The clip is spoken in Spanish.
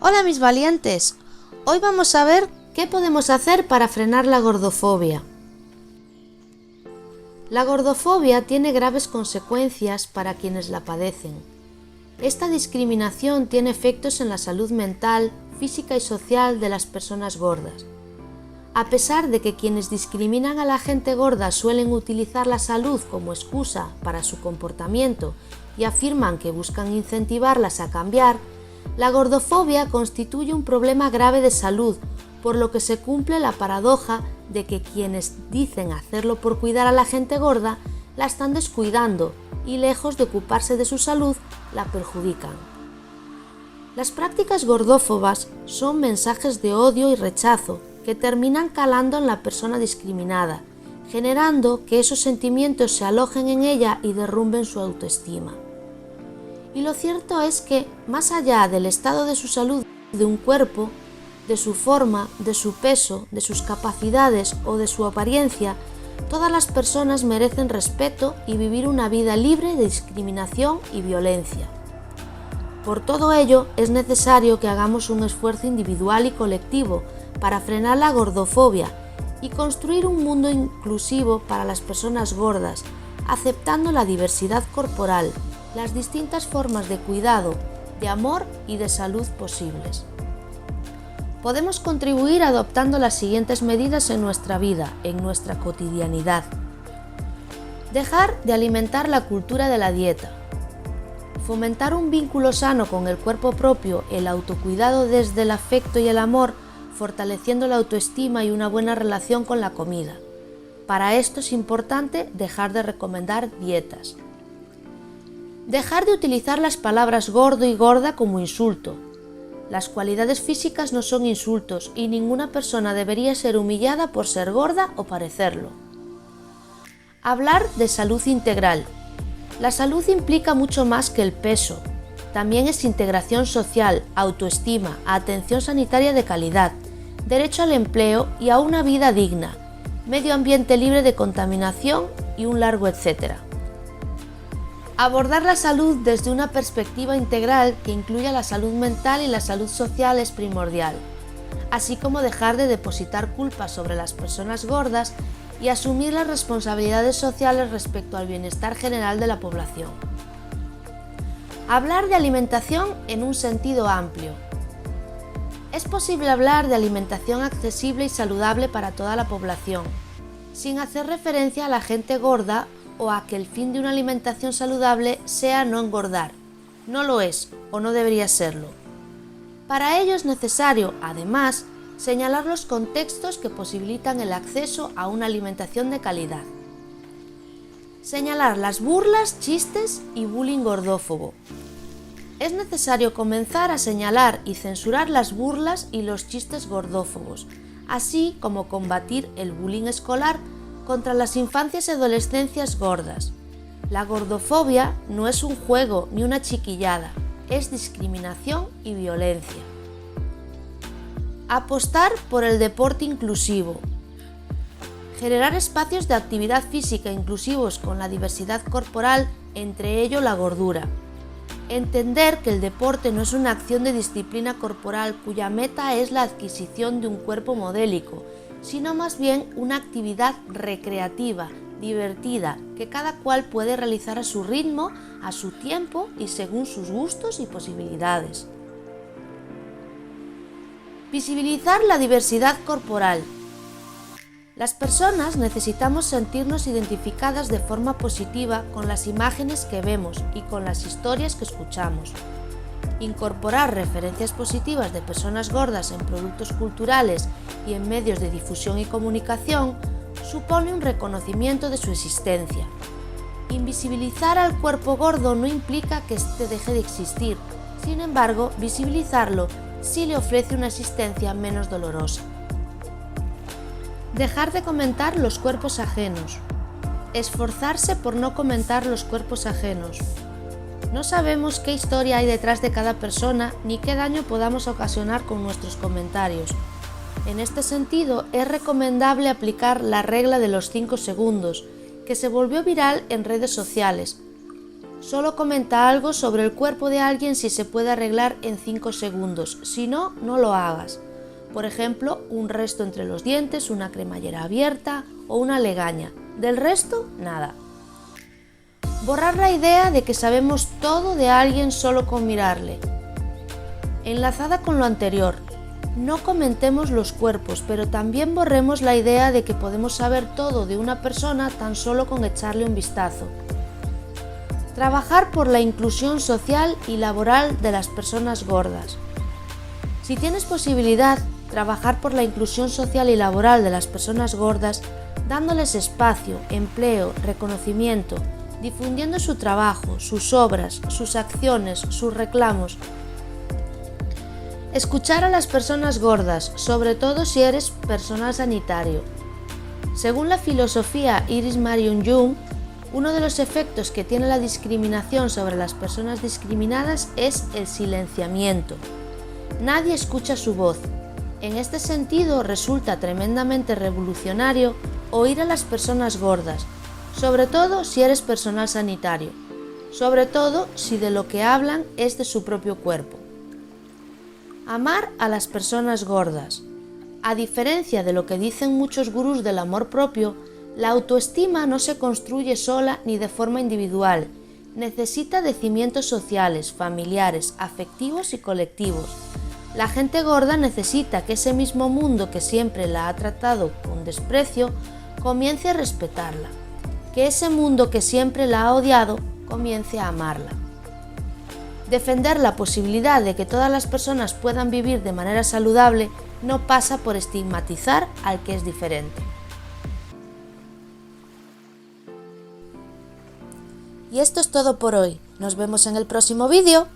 Hola mis valientes, hoy vamos a ver qué podemos hacer para frenar la gordofobia. La gordofobia tiene graves consecuencias para quienes la padecen. Esta discriminación tiene efectos en la salud mental, física y social de las personas gordas. A pesar de que quienes discriminan a la gente gorda suelen utilizar la salud como excusa para su comportamiento y afirman que buscan incentivarlas a cambiar, la gordofobia constituye un problema grave de salud, por lo que se cumple la paradoja de que quienes dicen hacerlo por cuidar a la gente gorda la están descuidando y lejos de ocuparse de su salud, la perjudican. Las prácticas gordófobas son mensajes de odio y rechazo que terminan calando en la persona discriminada, generando que esos sentimientos se alojen en ella y derrumben su autoestima. Y lo cierto es que, más allá del estado de su salud de un cuerpo, de su forma, de su peso, de sus capacidades o de su apariencia, todas las personas merecen respeto y vivir una vida libre de discriminación y violencia. Por todo ello, es necesario que hagamos un esfuerzo individual y colectivo para frenar la gordofobia y construir un mundo inclusivo para las personas gordas, aceptando la diversidad corporal, las distintas formas de cuidado, de amor y de salud posibles. Podemos contribuir adoptando las siguientes medidas en nuestra vida, en nuestra cotidianidad. Dejar de alimentar la cultura de la dieta. Fomentar un vínculo sano con el cuerpo propio, el autocuidado desde el afecto y el amor, fortaleciendo la autoestima y una buena relación con la comida. Para esto es importante dejar de recomendar dietas. Dejar de utilizar las palabras gordo y gorda como insulto. Las cualidades físicas no son insultos y ninguna persona debería ser humillada por ser gorda o parecerlo. Hablar de salud integral. La salud implica mucho más que el peso. También es integración social, autoestima, atención sanitaria de calidad, derecho al empleo y a una vida digna, medio ambiente libre de contaminación y un largo etcétera. Abordar la salud desde una perspectiva integral que incluya la salud mental y la salud social es primordial, así como dejar de depositar culpas sobre las personas gordas y asumir las responsabilidades sociales respecto al bienestar general de la población. Hablar de alimentación en un sentido amplio. Es posible hablar de alimentación accesible y saludable para toda la población, sin hacer referencia a la gente gorda o a que el fin de una alimentación saludable sea no engordar. No lo es o no debería serlo. Para ello es necesario, además, señalar los contextos que posibilitan el acceso a una alimentación de calidad. Señalar las burlas, chistes y bullying gordófobo. Es necesario comenzar a señalar y censurar las burlas y los chistes gordófobos, así como combatir el bullying escolar contra las infancias y adolescencias gordas. La gordofobia no es un juego ni una chiquillada, es discriminación y violencia. Apostar por el deporte inclusivo. Generar espacios de actividad física inclusivos con la diversidad corporal, entre ello la gordura. Entender que el deporte no es una acción de disciplina corporal cuya meta es la adquisición de un cuerpo modélico, sino más bien una actividad recreativa, divertida, que cada cual puede realizar a su ritmo, a su tiempo y según sus gustos y posibilidades. Visibilizar la diversidad corporal. Las personas necesitamos sentirnos identificadas de forma positiva con las imágenes que vemos y con las historias que escuchamos. Incorporar referencias positivas de personas gordas en productos culturales y en medios de difusión y comunicación supone un reconocimiento de su existencia. Invisibilizar al cuerpo gordo no implica que éste deje de existir, sin embargo, visibilizarlo sí le ofrece una existencia menos dolorosa. Dejar de comentar los cuerpos ajenos. Esforzarse por no comentar los cuerpos ajenos. No sabemos qué historia hay detrás de cada persona ni qué daño podamos ocasionar con nuestros comentarios. En este sentido, es recomendable aplicar la regla de los 5 segundos, que se volvió viral en redes sociales. Solo comenta algo sobre el cuerpo de alguien si se puede arreglar en 5 segundos, si no, no lo hagas. Por ejemplo, un resto entre los dientes, una cremallera abierta o una legaña. Del resto, nada. Borrar la idea de que sabemos todo de alguien solo con mirarle. Enlazada con lo anterior, no comentemos los cuerpos, pero también borremos la idea de que podemos saber todo de una persona tan solo con echarle un vistazo. Trabajar por la inclusión social y laboral de las personas gordas. Si tienes posibilidad, trabajar por la inclusión social y laboral de las personas gordas, dándoles espacio, empleo, reconocimiento, difundiendo su trabajo, sus obras, sus acciones, sus reclamos. Escuchar a las personas gordas, sobre todo si eres personal sanitario. Según la filosofía Iris Marion Young, uno de los efectos que tiene la discriminación sobre las personas discriminadas es el silenciamiento. Nadie escucha su voz. En este sentido, resulta tremendamente revolucionario oír a las personas gordas, sobre todo si eres personal sanitario, sobre todo si de lo que hablan es de su propio cuerpo. Amar a las personas gordas. A diferencia de lo que dicen muchos gurús del amor propio, la autoestima no se construye sola ni de forma individual, necesita de cimientos sociales, familiares, afectivos y colectivos. La gente gorda necesita que ese mismo mundo que siempre la ha tratado con desprecio comience a respetarla, que ese mundo que siempre la ha odiado comience a amarla. Defender la posibilidad de que todas las personas puedan vivir de manera saludable no pasa por estigmatizar al que es diferente. Y esto es todo por hoy. Nos vemos en el próximo vídeo.